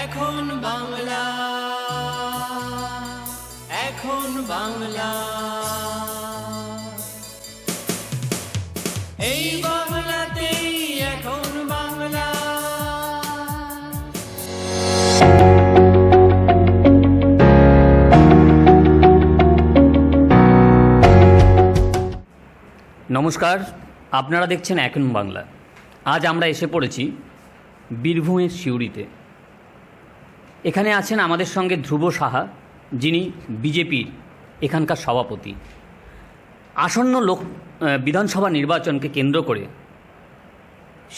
এখন বাংলা, এখন বাংলা, এই বাংলাতেই এখন বাংলা। নমস্কার, আপনারা দেখছেন এখন বাংলা। আজ আমরা এসে পড়েছি বীরভূমের সিউড়িতে। এখানে আছেন আমাদের সঙ্গে ধ্রুব সাহা, যিনি বিজেপির এখানকার সভাপতি। আসন্ন বিধানসভা নির্বাচনকে কেন্দ্র করে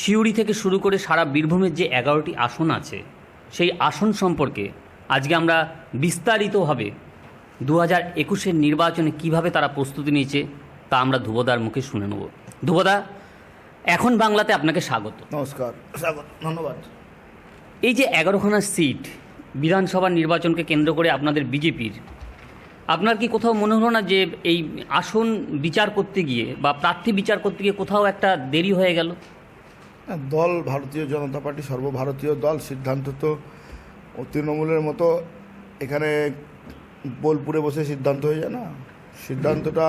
সিউড়ি থেকে শুরু করে সারা বীরভূমের যে 11টি আসন আছে, সেই আসন সম্পর্কে আজকে আমরা বিস্তারিতভাবে 2021-এর নির্বাচনে কিভাবে তারা প্রস্তুতি নিয়েছে তা আমরা ধ্রুবদার মুখে শুনে নেব। ধ্রুবদা, এখন বাংলাতে আপনাকে স্বাগত। নমস্কার, স্বাগত, ধন্যবাদ। এই যে 11খানা সিট বিধানসভা নির্বাচনকে কেন্দ্র করে আপনাদের বিজেপির, আপনার কি কোথাও মনে হলো না যে এই আসন বিচার করতে গিয়ে বা প্রার্থী বিচার করতে গিয়ে কোথাও একটা দেরি হয়ে গেল? দল ভারতীয় জনতা পার্টি সর্বভারতীয় দল, সিদ্ধান্ত তো তৃণমূলের মতো এখানে বোলপুরে বসে সিদ্ধান্ত হয়ে যায় না। সিদ্ধান্তটা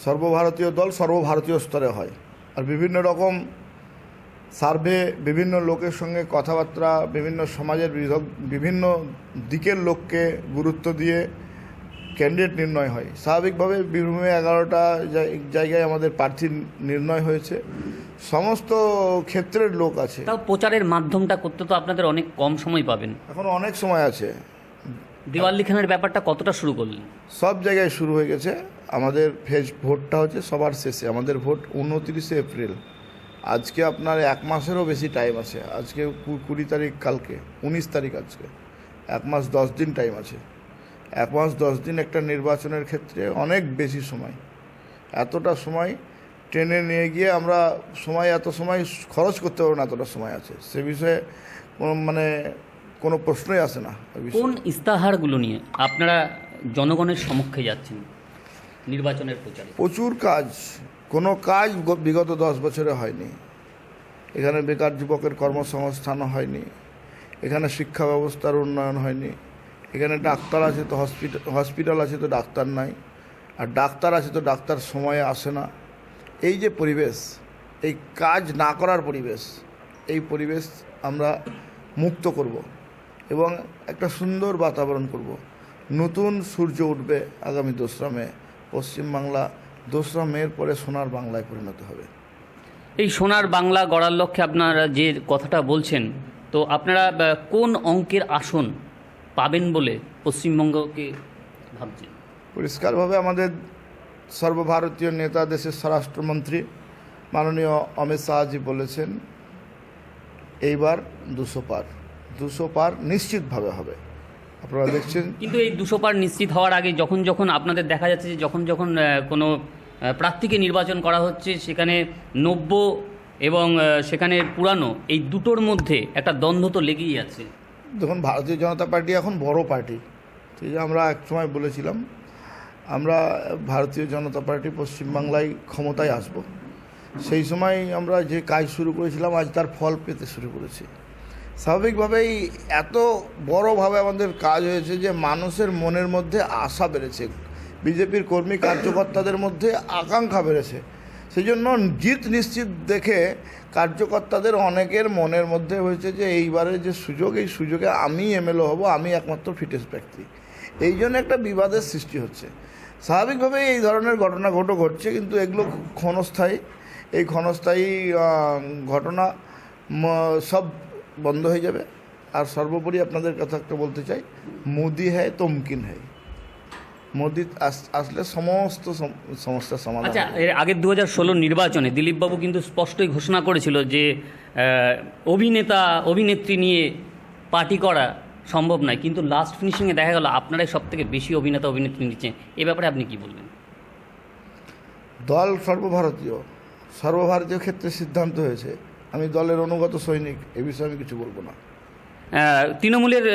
সর্বভারতীয় দল, সর্বভারতীয় স্তরে হয়। আর বিভিন্ন রকম সার্ভে, বিভিন্ন লোকের সঙ্গে কথাবার্তা, বিভিন্ন সমাজের বিভিন্ন দিকের লোককে গুরুত্ব দিয়ে ক্যান্ডিডেট নির্ণয় হয়। স্বাভাবিকভাবে বীরভূমে 11টা জায়গায় আমাদের প্রার্থী নির্ণয় হয়েছে। সমস্ত ক্ষেত্রের লোক আছে। তাও প্রচারের মাধ্যমটা করতে তো আপনাদের অনেক কম সময় পাবেন। এখন অনেক সময় আছে। দেওয়ালিখানের ব্যাপারটা কতটা শুরু করলেন? সব জায়গায় শুরু হয়ে গেছে। আমাদের ফেজ ভোটটা হচ্ছে সবার শেষে। আমাদের ভোট 29 এপ্রিল। আজকে আপনার 1 মাসেরও বেশি টাইম আছে। আজকে 20 তারিখ, কালকে 19 তারিখ, আজকে 1 মাস 10 দিন টাইম আছে। 1 মাস 10 দিন একটা নির্বাচনের ক্ষেত্রে অনেক বেশি সময়। এতটা সময় টেনে নিয়ে গিয়ে আমরা এত সময় খরচ করতে পারবো না, এতটা সময় আছে। সে বিষয়ে কোনো প্রশ্নই আসে না। কোন ইস্তাহারগুলো নিয়ে আপনারা জনগণের সম্মুখে যাচ্ছেন নির্বাচনের প্রচারে? প্রচুর কাজ। কোনো কাজ বিগত 10 বছরে হয়নি। এখানে বেকার যুবকের কর্মসংস্থান হয়নি। এখানে শিক্ষা ব্যবস্থার উন্নয়ন হয়নি। এখানে ডাক্তার আছে তো হসপিটাল আছে তো ডাক্তার নাই। আর ডাক্তার আছে তো ডাক্তার সময়ে আসে না। এই যে পরিবেশ, এই কাজ না করার পরিবেশ, এই পরিবেশ আমরা মুক্ত করব এবং একটা সুন্দর বাতাবরণ করব। নতুন সূর্য উঠবে আগামী 2রা মে। পশ্চিমবাংলা 2রা মের পরে সোনার বাংলায় পরিণত হবে। এই সোনার বাংলা গড়ার লক্ষ্যে আপনারা যে কথাটা বলছেন, তো আপনারা কোন অঙ্কের আসন পাবেন বলে পশ্চিমবঙ্গকে ভাবছেন? পরিষ্কারভাবে আমাদের সর্বভারতীয় নেতা, দেশের স্বরাষ্ট্রমন্ত্রী মাননীয় অমিত শাহজি বলেছেন এইবার 200 পার নিশ্চিতভাবে হবে। আপনারা দেখছেন। কিন্তু এই 200 পার নিশ্চিত হওয়ার আগে যখন আপনাদের দেখা যাচ্ছে যে যখন কোনো প্রার্থীকে নির্বাচন করা হচ্ছে, সেখানে নব্য এবং সেখানে পুরানো, এই দুটোর মধ্যে একটা দ্বন্দ্ব তো লেগেই আছে। দেখুন, ভারতীয় জনতা পার্টি এখন বড় পার্টি। ঠিক আছে, আমরা এক সময় বলেছিলাম আমরা ভারতীয় জনতা পার্টি পশ্চিমবাংলায় ক্ষমতায় আসব। সেই সময় আমরা যে কাজ শুরু করেছিলাম, আজ তার ফল পেতে শুরু করেছি। স্বাভাবিকভাবেই এত বড়ভাবে আমাদের কাজ হয়েছে যে মানুষের মনের মধ্যে আশা বেড়েছে, বিজেপির কর্মী কার্যকর্তাদের মধ্যে আকাঙ্ক্ষা বেড়েছে। সেই জন্য জিত নিশ্চিত দেখে কার্যকর্তাদের অনেকের মনের মধ্যে হয়েছে যে এইবারের যে সুযোগ, এই সুযোগে আমি এমএলএ হব, আমি একমাত্র ফিটেস্ট ব্যক্তি। এই জন্য একটা বিবাদের সৃষ্টি হচ্ছে। স্বাভাবিকভাবে এই ধরনের ঘটনা ঘটছে, কিন্তু এগুলো ক্ষণস্থায়ী। এই ক্ষণস্থায়ী ঘটনা সব বন্ধ হয়ে যাবে। আর সর্বোপরি আপনাদের কথা একটা বলতে চাই, মোদি হ্যায় তো মুমকিন হ্যায়। মোদি আসলে সমস্ত সমস্যার সমাধান। আচ্ছা, এর আগের 2016 নির্বাচনে দিলীপবাবু কিন্তু স্পষ্টই ঘোষণা করেছিল যে অভিনেত্রী নিয়ে পার্টি করা সম্ভব নয়, কিন্তু লাস্ট ফিনিশিংয়ে দেখা গেল আপনারাই সবথেকে বেশি অভিনেত্রী নিচ্ছেন। এ ব্যাপারে আপনি কি বলবেন? দল সর্বভারতীয় ক্ষেত্রে সিদ্ধান্ত হয়েছে। আমি দলের অনুগত সৈনিক, এ বিষয়ে আমি কিছু বলবো না। তৃণমূলের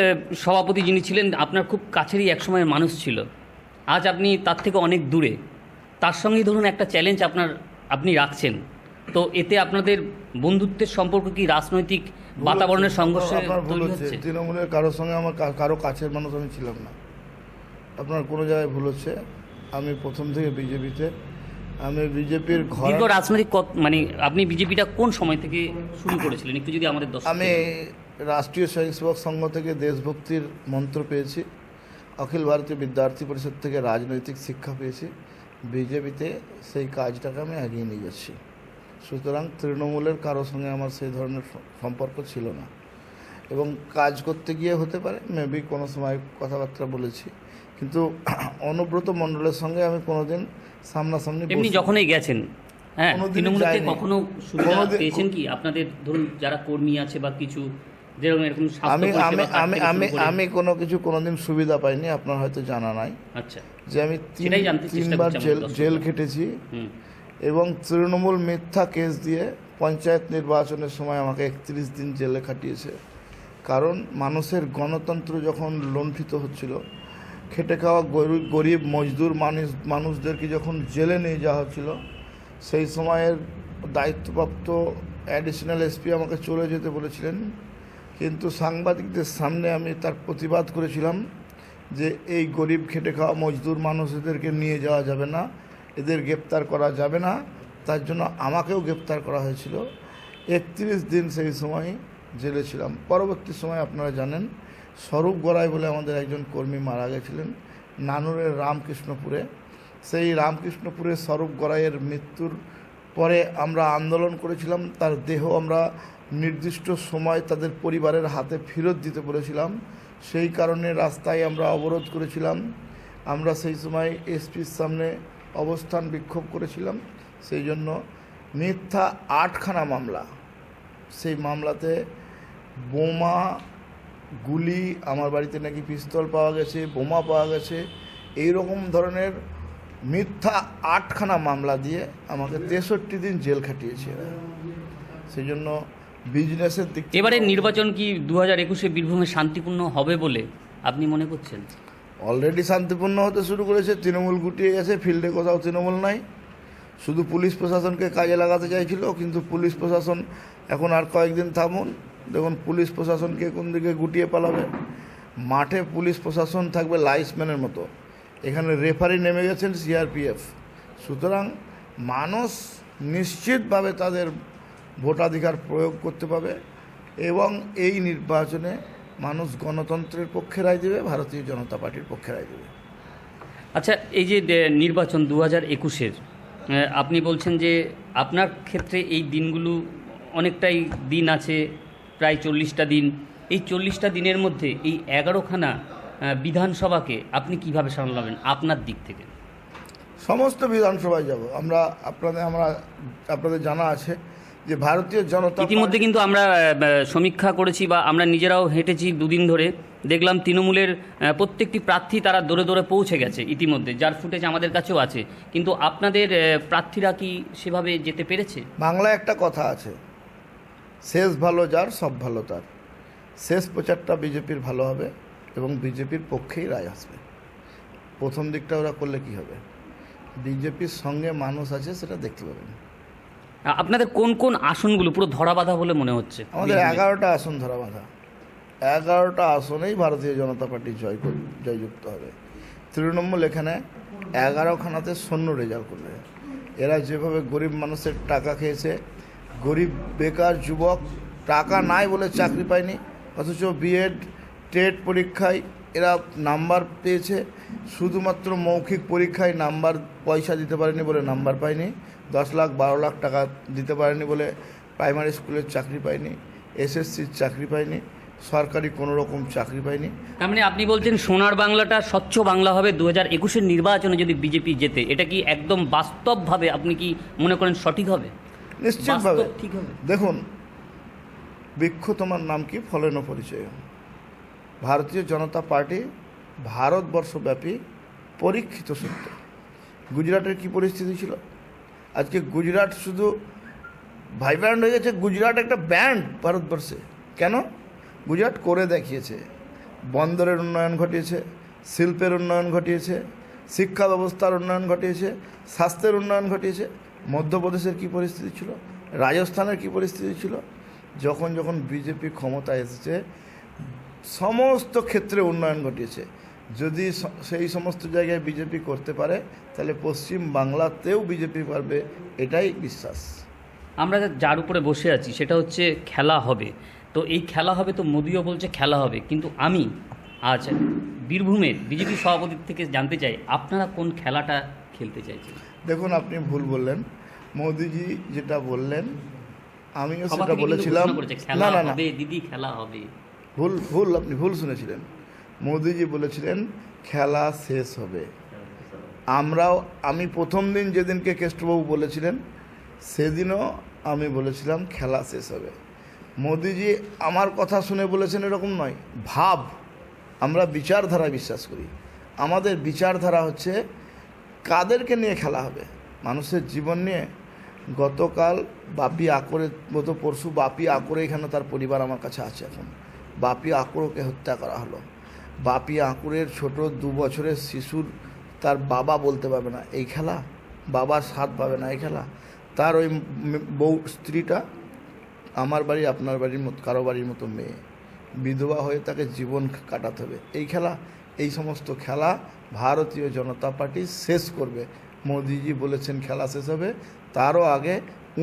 সভাপতি যিনি ছিলেন, আপনার খুব কাছেরই একসময়ের মানুষ ছিল, আজ আপনি তার থেকে অনেক দূরে। তার সঙ্গেই ধরুন একটা চ্যালেঞ্জ আপনি রাখছেন, তো এতে আপনাদের বন্ধুত্বের সম্পর্ক কি রাজনৈতিক বাতাবরণের সংঘর্ষে আপনার ভুল তৈরি হচ্ছে। হচ্ছে? তৃণমূলের কারোর সঙ্গে আমার কারো কাছের মানুষ আমি ছিলাম না। আপনার কোনো জায়গায় ভুল হচ্ছে। আমি প্রথম থেকে বিজেপিতে, আমি বিজেপির ঘর, দীর্ঘ রাজনৈতিক মানে আপনি বিজেপিটা কোন সময় থেকে শুরু করেছিলেন একটু যদি আমাদের আমি রাষ্ট্রীয় স্বয়ংসেবক সংঘ থেকে দেশভক্তির মন্ত্র পেয়েছি, অখিল ভারতীয় বিদ্যার্থী পরিষদ থেকে রাজনৈতিক শিক্ষা পেয়েছি, বিজেপিতে সেই কাজটাকে আমি এগিয়ে নিয়ে যাচ্ছি। সুতরাং তৃণমূলের কারোর সঙ্গে আমার সেই ধরনের সম্পর্ক ছিল না, এবং কাজ করতে গিয়ে হতে পারে মেবি কোনো সময় কথাবার্তা বলেছি, কিন্তু অনুব্রত মণ্ডলের সঙ্গে আমি কোনোদিন সামনাসামনি এমনি যখনই গেছেন, হ্যাঁ, কোনোদিনই তৃণমূলের যাইনি। কখনো সুবিধা কোনোদিন- পেয়েছেন কি আপনাদের ধরুন যারা কর্মী আছে বা কিছু যেরকম এরকম স্বাস্থ্য আমি পরিষেবা আমি কার্ড আমি থেকে আমি শুরু করে? আমি কোনো কিছু কোনোদিন সুবিধা পাইনি, আপনার হয়তো জানা নাই আচ্ছা, যে আমি সেটাই জানতে চেষ্টা তিনবার করছি আমাদের জেল দর্শকরা। খেটেছি, হুম। এবং তৃণমূল মিথ্যা কেস দিয়ে পঞ্চায়েত নির্বাচনের সময় আমাকে 31 দিন জেলে খাটিয়েছে। কারণ মানুষের গণতন্ত্র যখন লুণ্ঠিত হচ্ছিল, খেটে খাওয়া গরিব মজদুর মানুষদেরকে যখন জেলে নিয়ে যাওয়া হচ্ছিল, সেই সময়ের দায়িত্বপ্রাপ্ত অ্যাডিশনাল এসপি আমাকে চলে যেতে বলেছিলেন, কিন্তু সাংবাদিকদের সামনে আমি তার প্রতিবাদ করেছিলাম যে এই গরিব খেটে খাওয়া মজদুর মানুষদেরকে নিয়ে যাওয়া যাবে না, এদের গ্রেপ্তার করা যাবে না। তার জন্য আমাকেও গ্রেপ্তার করা হয়েছিল। 31 দিন সেই সময় জেলে ছিলাম। পরবর্তী সময় আপনারা জানেন স্বরূপ গড়াই বলে আমাদের একজন কর্মী মারা গেছিলেন নানুরের রামকৃষ্ণপুরে। সেই রামকৃষ্ণপুরে স্বরূপ গড়াইয়ের মৃত্যুর পরে আমরা আন্দোলন করেছিলাম, তার দেহ আমরা নির্দিষ্ট সময় তাদের পরিবারের হাতে ফেরত দিতে বলেছিলাম। সেই কারণে রাস্তায় আমরা অবরোধ করেছিলাম। আমরা সেই সময় এসপির সামনে অবস্থান বিক্ষোভ করেছিলাম। সেই জন্য মিথ্যা 8খানা মামলা, সেই মামলাতে বোমা, গুলি, আমার বাড়িতে নাকি পিস্তল পাওয়া গেছে, বোমা পাওয়া গেছে, এই রকম ধরনের মিথ্যা 8খানা মামলা দিয়ে আমাকে 63 দিন জেল খাটিয়েছে এরা। সেই জন্য বিজনেসের দিক থেকে এবারে নির্বাচন কি 2021-এ বীরভূমে শান্তিপূর্ণ হবে বলে আপনি মনে করছেন? অলরেডি শান্তিপূর্ণ হতে শুরু করেছে। তৃণমূল গুটিয়ে গেছে, ফিল্ডে কোথাও তৃণমূল নাই। শুধু পুলিশ প্রশাসনকে কাজে লাগাতে চাইছিল, কিন্তু পুলিশ প্রশাসন এখন আর কয়েকদিন থামুন, দেখুন পুলিশ প্রশাসনকে কোন দিকে গুটিয়ে পালাবে। মাঠে পুলিশ প্রশাসন থাকবে লাইসম্যানের মতো, এখানে রেফারি নেমে গেছেন সিআরপিএফ। সুতরাং মানুষ নিশ্চিতভাবে তাদের ভোটাধিকার প্রয়োগ করতে পাবে, এবং এই নির্বাচনে মানুষ গণতন্ত্রের পক্ষে রায় দেবে, ভারতীয় জনতা পার্টির পক্ষে রায় দেবে। আচ্ছা, এই যে নির্বাচন 2021-এর, আপনি বলছেন যে আপনার ক্ষেত্রে এই দিনগুলো অনেকটাই দিন আছে, প্রায় 40টা দিন। এই 40টা দিনের মধ্যে এই 11খানা বিধানসভাকে আপনি কিভাবে সামলাবেন আপনার দিক থেকে? সমস্ত বিধানসভায় যাব আমরা। আপনাদের জানা আছে যে ভারতীয় জনতা ইতিমধ্যে কিন্তু আমরা সমীক্ষা করেছি বা আমরা নিজেরাও হেঁটেছি দুদিন ধরে, দেখলাম তৃণমূলের প্রত্যেকটি প্রার্থী তারা দৌড়ে দৌড়ে পৌঁছে গেছে ইতিমধ্যে, যার ফুটেজ আমাদের কাছেও আছে। কিন্তু আপনাদের প্রার্থীরা কি সেভাবে যেতে পেরেছে? বাংলায় একটা কথা আছে, শেষ ভালো যার সব ভালো তার। শেষ প্রচারটা বিজেপির ভালো হবে এবং বিজেপির পক্ষেই রায় আসবে। প্রথম দিকটা ওরা করলে কি হবে, বিজেপির সঙ্গে মানুষ আছে সেটা দেখতে পাবেন। আপনাদের কোন কোন আসনগুলো পুরো ধরা বাঁধা বলে মনে হচ্ছে? আমাদের 11টা আসন ধরা বাঁধা। 11টা আসনেই ভারতীয় জনতা পার্টি জয়যুক্ত হবে। তৃণমূল এখানে 11খানাতে শূন্য রেজাল্ট করবে। এরা যেভাবে গরিব মানুষের টাকা খেয়েছে, গরিব বেকার যুবক টাকা নাই বলে চাকরি পায়নি, অথচ বিএড টেট পরীক্ষায় এরা নাম্বার পেয়েছে, শুধুমাত্র মৌখিক পরীক্ষায় নাম্বার পয়সা দিতে পারেনি বলে নাম্বার পায়নি, 10 লাখ 12 লাখ টাকা দিতে পারেনি বলে প্রাইমারি স্কুলের চাকরি পায়নি, এসএসসির চাকরি পায়নি, সরকারি কোনো রকম চাকরি পায়নি। তার মানে আপনি বলছেন সোনার বাংলাটা স্বচ্ছ বাংলা হবে 2021-এর নির্বাচনে যদি বিজেপি জেতে। এটা কি একদম বাস্তবভাবে আপনি কি মনে করেন সঠিক হবে? নিশ্চিতভাবে বাস্তব ঠিক হবে। দেখুন, বৃক্ষ তোমার নাম কি ফলেন পরিচয়। ভারতীয় জনতা পার্টি ভারতবর্ষব্যাপী পরীক্ষিত সত্য। গুজরাটের কি পরিস্থিতি ছিল, আজকে গুজরাট শুধু ভাইব্র্যান্ট হয়ে গেছে। গুজরাট একটা ব্যান্ড ভারতবর্ষে। কেন? গুজরাট করে দেখিয়েছে, বন্দরের উন্নয়ন ঘটিয়েছে, শিল্পের উন্নয়ন ঘটিয়েছে, শিক্ষা ব্যবস্থার উন্নয়ন ঘটিয়েছে, স্বাস্থ্যের উন্নয়ন ঘটিয়েছে। মধ্যপ্রদেশের কি পরিস্থিতি ছিল, রাজস্থানের কি পরিস্থিতি ছিল, যখন যখন বিজেপি ক্ষমতায় এসেছে সমস্ত ক্ষেত্রে উন্নয়ন ঘটিয়েছে। যদি সেই সমস্ত জায়গায় বিজেপি করতে পারে তাহলে পশ্চিম বাংলাতেও বিজেপি পারবে, এটাই বিশ্বাস। আমরা যার উপরে বসে আছি সেটা হচ্ছে খেলা হবে। তো এই খেলা হবে, তো মোদিও বলছে খেলা হবে, কিন্তু আমি আজ বীরভূমের বিজেপি সভাপতির থেকে জানতে চাই আপনারা কোন খেলাটা খেলতে চাইছেন? দেখুন, আপনি ভুল বললেন। মোদিজি যেটা বললেন আমিও সবার সেটা থেকে কিন্তু বলেছিলাম। ঘোষণা করেছে, খেলা না না না, হবে দিদি, খেলা হবে। ভুল আপনি ভুল শুনেছিলেন। মোদিজি বলেছিলেন খেলা শেষ হবে। আমি প্রথম দিন যেদিনকে কেষ্টবাবু বলেছিলেন সেদিনও আমি বলেছিলাম খেলা শেষ হবে। মোদিজি আমার কথা শুনে বলেছেন এরকম নয়, আমরা বিচারধারা বিশ্বাস করি। আমাদের বিচারধারা হচ্ছে কাদেরকে নিয়ে খেলা হবে, মানুষের জীবন নিয়ে। গতকাল বাপি আকরে, গত পরশু বাপি আকরে, এখানে তার পরিবার আমার কাছে আছে। এখন বাপি আকরকে হত্যা করা হলো। বাপি আঁকুরের ছোট 2 বছরের শিশুর তার বাবা বলতে পারবে না এই খেলা, বাবার স্বাদ পাবে না এই খেলা। তার ওই বউ স্ত্রীটা আমার বাড়ি আপনার বাড়ির মতো কারো বাড়ির মতো মেয়ে, বিধবা হয়ে তাকে জীবন কাটাতে হবে। এই খেলা, এই সমস্ত খেলা ভারতীয় জনতা পার্টি শেষ করবে। মোদিজি বলেছেন খেলা শেষ হবে, তারও আগে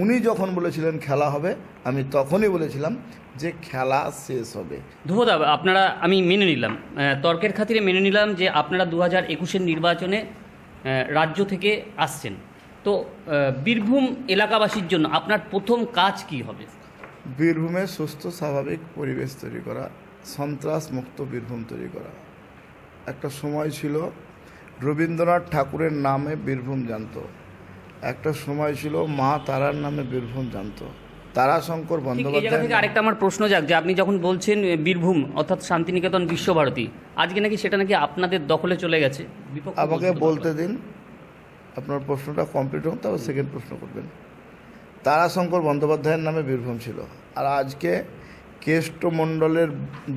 উনি যখন বলেছিলেন খেলা হবে আমি তখনই বলেছিলাম যে খেলা শেষ হবে। ধ্রুবদা, আমি মেনে নিলাম, তর্কের খাতিরে মেনে নিলাম যে আপনারা 2021-এর নির্বাচনে রাজ্য থেকে আসছেন। তো বীরভূম এলাকাবাসীর জন্য আপনার প্রথম কাজ কি হবে? বীরভূমে সুস্থ স্বাভাবিক পরিবেশ তৈরি করা, সন্ত্রাস মুক্ত বীরভূম তৈরি করা। একটা সময় ছিল রবীন্দ্রনাথ ঠাকুরের নামে বীরভূম জানতো, একটা সময় ছিল মা তারার নামে বীরভূম জানতো, তারাশঙ্কর এই জায়গা বন্দ্যোপাধ্যায়। থেকে আরেকটা আমার প্রশ্ন যাক, যে আপনি যখন বলছেন বীরভূম অর্থাৎ শান্তিনিকেতন বিশ্বভারতী, আজকে নাকি সেটা নাকি আপনাদের দখলে চলে গেছে। বিপক্ষ আমাকে বলছে তো বলতে বারবার। দিন, আপনার প্রশ্নটা কমপ্লিট হোক, তারপর সেকেন্ড প্রশ্ন করবেন। তারাশঙ্কর বন্দ্যোপাধ্যায়ের নামে বীরভূম ছিল, আর আজকে কেষ্টমণ্ডলের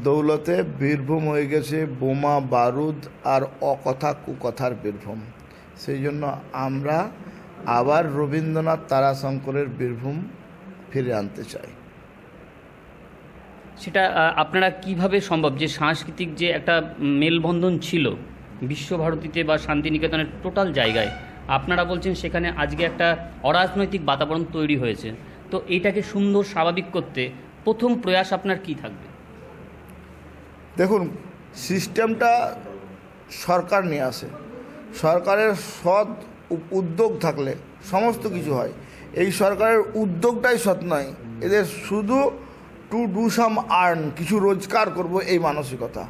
দৌলতে বীরভূম হয়ে গেছে বোমা বারুদ আর অকথা কুকথার বীরভূম। সেই জন্য আমরা আবার রবীন্দ্রনাথ তারাশঙ্করের বীরভূম ফিরে আনতে চাই। সেটা আপনারা কিভাবে সম্ভব, যে সাংস্কৃতিক যে একটা মেলবন্ধন ছিল বিশ্বভারতীতে বা শান্তিনিকেতনের টোটাল জায়গায়, আপনারা বলছেন সেখানে আজকে একটা অরাজনৈতিক বাতাবরণ তৈরি হয়েছে। তো এইটাকে সুন্দর স্বাভাবিক করতে প্রথম প্রয়াস আপনার কি থাকবে? দেখুন, সিস্টেমটা সরকার নিয়ে আসে, সরকারের সৎ উদ্যোগ থাকলে সমস্ত কিছু হয়। এই সরকারের উদ্যোগটাই সৎ নয়, এদের শুধু টু ডু সাম আর্ন, কিছু রোজগার করব এই মানসিকতা।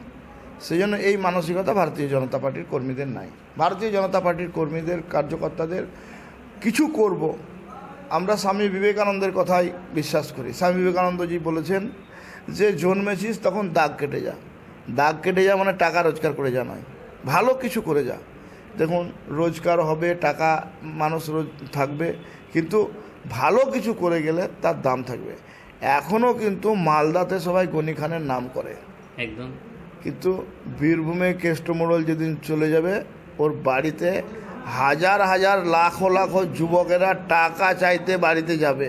সেই জন্য এই মানসিকতা ভারতীয় জনতা পার্টির কর্মীদের নাই। ভারতীয় জনতা পার্টির কর্মীদের কার্যকর্তাদের কিছু করব। আমরা স্বামী বিবেকানন্দের কথাই বিশ্বাস করি। স্বামী বিবেকানন্দজি বলেছেন যে জন্মেছিস তখন দাগ কেটে যা। দাগ কেটে যা মানে টাকা রোজগার করে যা নয়, ভালো কিছু করে যা। দেখুন, রোজগার হবে, টাকা মানুষ রোজ থাকবে, কিন্তু ভালো কিছু করে গেলে তার দাম থাকবে। এখনও কিন্তু মালদাতে সবাই গনি খানের নাম করে, একদম, কিন্তু বীরভূমে কেষ্টমোড়ল যেদিন চলে যাবে ওর বাড়িতে হাজার হাজার লাখো লাখো যুবকেরা টাকা চাইতে বাড়িতে যাবে।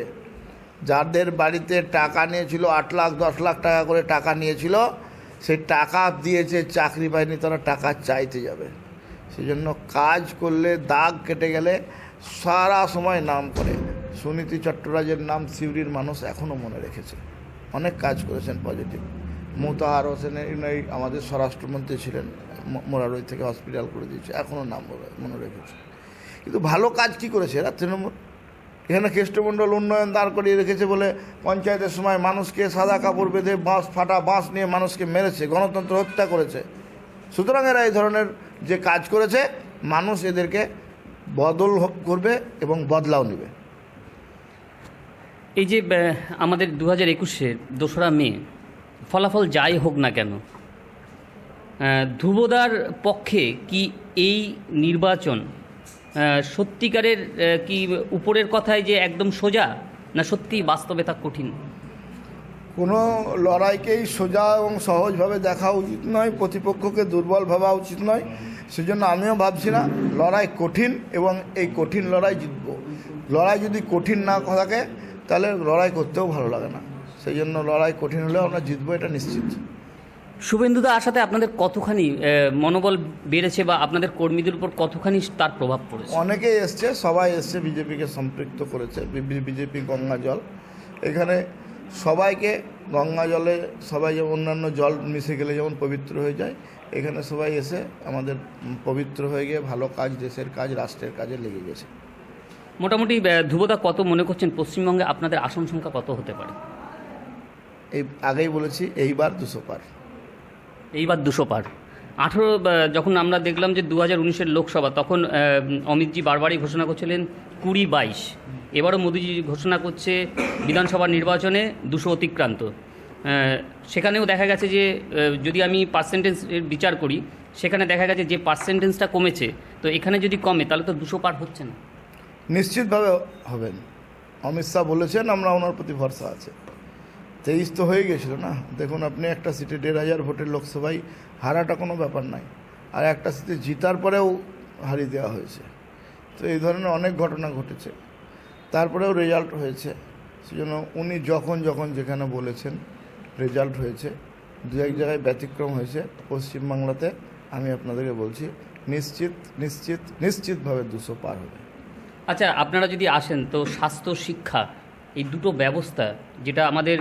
যাদের বাড়িতে টাকা নিয়েছিল 8 লাখ 10 লাখ টাকা করে টাকা নিয়েছিল, সেই টাকা দিয়েছে, চাকরি পায়নি, তারা টাকা চাইতে যাবে। সেই জন্য কাজ করলে, দাগ কেটে গেলে সারা সময় নাম করে। সুনীতি চট্টরাজের নাম সিউড়ির মানুষ এখনও মনে রেখেছে, অনেক কাজ করেছেন পজিটিভ। মোতাহার হোসেনের আমাদের স্বরাষ্ট্রমন্ত্রী ছিলেন, মোরারই থেকে হসপিটাল করে দিয়েছে, এখনও নাম মনে রেখেছে। কিন্তু ভালো কাজ কি করেছে এরা? তৃণমূল এখানে কেষ্টমণ্ডল উন্নয়ন দাঁড় করিয়ে রেখেছে বলে পঞ্চায়েতের সময় মানুষকে সাদা কাপড় বেঁধে ফাটা বাঁশ নিয়ে মানুষকে মেরেছে, গণতন্ত্র হত্যা করেছে। সুতরাং এরা এই ধরনের যে কাজ করেছে, মানুষ এদেরকে বদল করবে এবং বদলাও নেবে। এই যে আমাদের 2021-এর 2রা মে ফলাফল যাই হোক না কেন, ধ্রুবদার পক্ষে কি এই নির্বাচন সত্যিকারের কি উপরের কথায় যে একদম সোজা, না সত্যি বাস্তবে তা কঠিন? কোনো লড়াইকেই সোজা এবং সহজভাবে দেখা উচিত নয়, প্রতিপক্ষকে দুর্বল ভাবা উচিত নয়। সেজন্য আমিও ভাবছি না, লড়াই কঠিন এবং এই কঠিন লড়াই জিতব। লড়াই যদি কঠিন না থাকে তাহলে লড়াই করতেও ভালো লাগে না। সেই জন্য লড়াই কঠিন হলেও আমরা জিতবো, এটা নিশ্চিত। শুভেন্দুদা আসাতে আপনাদের কতখানি মনোবল বেড়েছে বা আপনাদের কর্মীদের উপর কতখানি তার প্রভাব পড়েছে? অনেকেই এসছে, সবাই এসছে, বিজেপিকে সম্পৃক্ত করেছে। বিজেপি গঙ্গা জল, এখানে সবাইকে গঙ্গা জলে সবাই যেমন অন্যান্য জল মিশে গেলে যেমন পবিত্র হয়ে যায়, এখানে সবাই এসে আমাদের পবিত্র হয়ে গিয়ে ভালো কাজ, দেশের কাজ, রাষ্ট্রের কাজে লেগে গেছে। মোটামুটি ধ্রুবদা কত মনে করছেন পশ্চিমবঙ্গে আপনাদের আসন সংখ্যা কত হতে পারে? এই আগেই বলেছি, এইবার 200 পার। এইবার 200 পার। 18 যখন আমরা দেখলাম যে 2019-এর লোকসভা, তখন অমিতজি বারবারই ঘোষণা করছিলেন 20-22। এবারও মোদিজি ঘোষণা করছে বিধানসভা নির্বাচনে 200 অতিক্রান্ত। সেখানেও দেখা গেছে যে যদি আমি পার্সেন্টেজের বিচার করি, সেখানে দেখা গেছে যে পার্সেন্টেজটা কমেছে, তো এখানে যদি কমে তাহলে তো 200 পার হচ্ছে না। নিশ্চিতভাবে হবেন, অমিত শাহ বলেছেন, আমরা ওনার প্রতি ভরসা আছে। 23 তো হয়ে গেছিল না, দেখুন আপনি একটা সিটে 1500 ভোটের লোকসভায় হারাটা কোনো ব্যাপার নাই, আর একটা সিটে জিতার পরেও হারিয়ে দেওয়া হয়েছে। তো এই ধরনের অনেক ঘটনা ঘটেছে, তারপরেও রেজাল্ট হয়েছে। সেজন্য উনি যখন যেখানে বলেছেন রেজাল্ট হয়েছে। দু এক জায়গায় ব্যতিক্রম হয়েছে। পশ্চিমবাংলাতে আমি আপনাদেরকে বলছি নিশ্চিতভাবে 200 পার হবে। আচ্ছা, আপনারা যদি আসেন তো স্বাস্থ্য, শিক্ষা, এই দুটো ব্যবস্থা যেটা আমাদের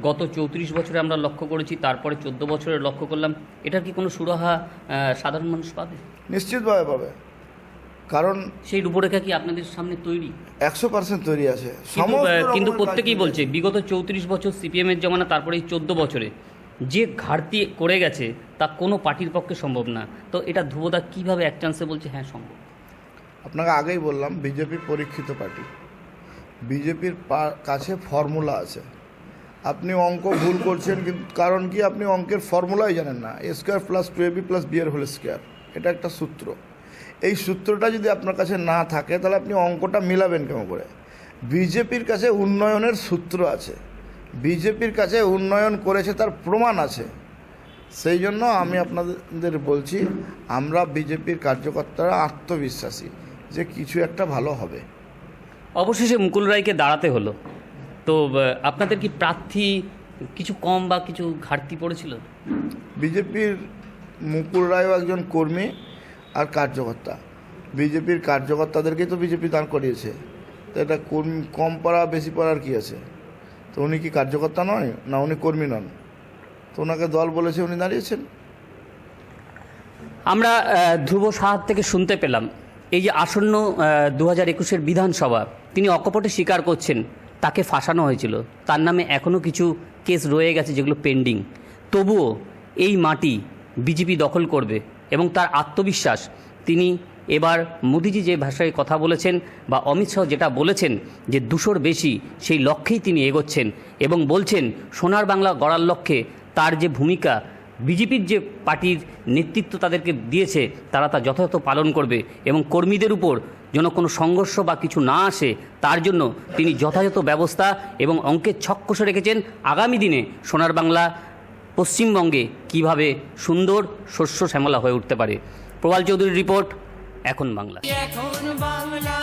গত 34 বছরে আমরা লক্ষ্য করেছি, তারপরে 14 বছরে লক্ষ্য করলাম, এটার কি কোনো সুরাহা সাধারণ মানুষ পাবে? নিশ্চিতভাবে পাবে, কারণ সেই রূপরেখা কি আপনাদের সামনে তৈরি? 100% তৈরি আছে। কিন্তু প্রত্যেকেই বলছে বিগত 34 বছর সিপিএমের জমানা, তারপরে এই 14 বছরে যে ঘাটতি করে গেছে তা কোনো পার্টির পক্ষে সম্ভব না। তো এটা ধ্রুবদা কীভাবে এক চান্সে বলছে হ্যাঁ সম্ভব? আপনাকে আগেই বললাম, বিজেপি পরীক্ষিত পার্টি, বিজেপির কাছে ফর্মুলা আছে। আপনি অঙ্ক ভুল করছেন, কিন্তু কারণ কি আপনি অঙ্কের ফর্মুলাই জানেন না। a² + 2ab + b এর হোল স্কোয়ার, এটা একটা সূত্র। এই সূত্রটা যদি আপনার কাছে না থাকে তাহলে আপনি অঙ্কটা মিলাবেন কেমন করে? বিজেপির কাছে উন্নয়নের সূত্র আছে, বিজেপির কাছে উন্নয়ন করেছে তার প্রমাণ আছে। সেই জন্য আমি আপনাদের বলছি, আমরা বিজেপির কার্যকর্তারা আত্মবিশ্বাসী যে কিছু একটা ভালো হবে। অবশেষে মুকুল রায়কে দাঁড়াতে হলো, তো আপনাদের কি প্রার্থী কিছু কম বা কিছু ঘাটতি পড়েছিল? বিজেপির মুকুল রায়ও একজন কর্মী আর কার্যকর্তা। বিজেপির কার্যকর্তাদেরকেই তো বিজেপি দান করিয়েছে, তো এটা কর্মী কম পড়া বেশি পড়ার কী আছে? তো উনি কি কার্যকর্তা নয়, না উনি কর্মী নন? তো ওনাকে দল বলেছে, উনি দাঁড়িয়েছেন। আমরা ধ্রুব সাহার থেকে শুনতে পেলাম এই যে আসন্ন 2021-এর বিধানসভা, তিনি অকপটে স্বীকার করছেন তাকে ফাঁসানো হয়েছিল, তার নামে এখনও কিছু কেস রয়ে গেছে যেগুলো পেন্ডিং। তবুও এই মাটি বিজেপি দখল করবে এবং তার আত্মবিশ্বাস। তিনি এবার মোদিজি যে ভাষায় কথা বলেছেন বা অমিত শাহ যেটা বলেছেন যে 200-র বেশি, সেই লক্ষ্যেই তিনি এগোচ্ছেন এবং বলছেন সোনার বাংলা গড়ার লক্ষ্যে তার যে ভূমিকা, বিজেপির যে পার্টির নেতৃত্ব তাদেরকে দিয়েছে, তারা তা যথাযথ পালন করবে এবং কর্মীদের উপর যেন কোনো সংঘর্ষ বা কিছু না আসে তার জন্য তিনি যথাযথ ব্যবস্থা এবং অঙ্কের ছক কষে রেখেছেন। আগামী দিনে সোনার বাংলা পশ্চিমবঙ্গে কিভাবে সুন্দর শস্য শ্যামলা হয়ে উঠতে পারে। প্রবাল চৌধুরীর রিপোর্ট, এখন বাংলা। এখন বাংলা।